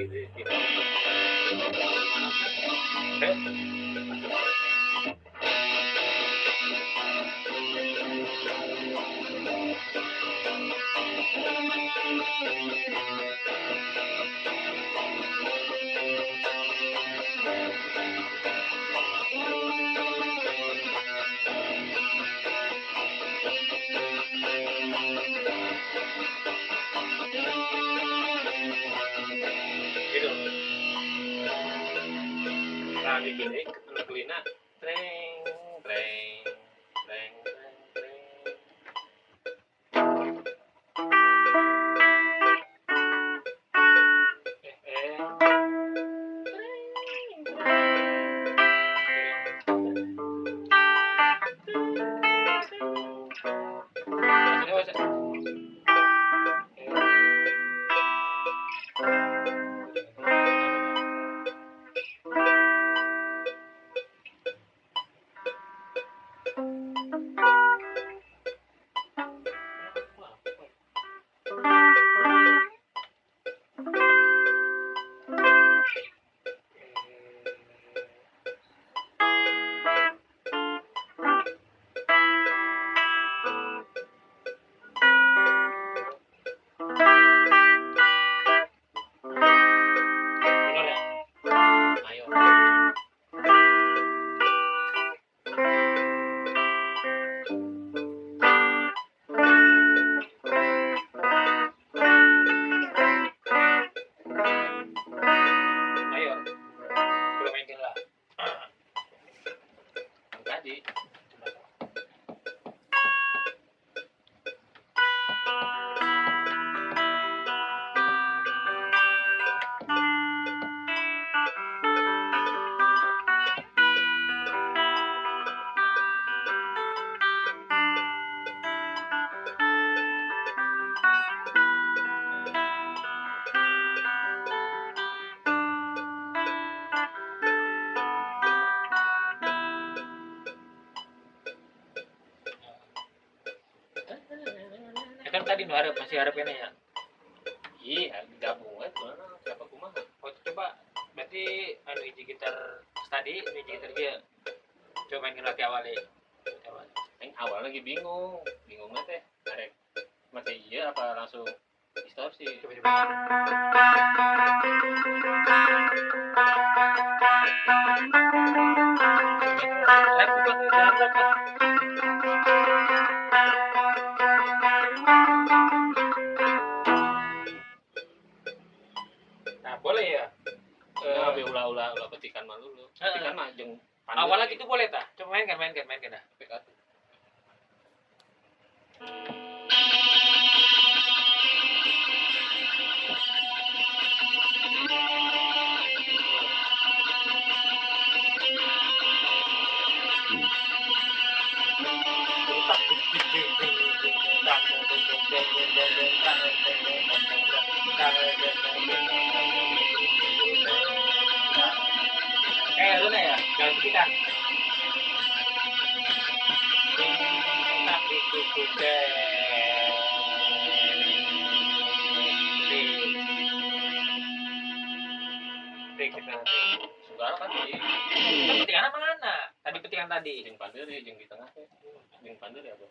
tadi itu gitu. Nah di sini anak kulina treng treng treng treng treng. Tadi kan tadi nu harap masih harap ini ya. Iya, gabung aja mana siapa kumaha. Oh, coba berarti anu hiji gitar tadi, hiji gitar dia. Coba mainin lagi awalnya. Coba. Yang awal lagi bingung mah teh. Arek mati iya apa langsung distorsi. Coba. Nah, boleh ya. Ulah petikan mah dulu. Petikan mah jeung awalnya gitu boleh tah? Coba mainkan dah. Kayak dulu ya, jangan petikan. Saudara kan di petikan mana? Tadi petikan tadi. Jeung pandeuri jeung di tengah teh. Jeung pandeuri apa?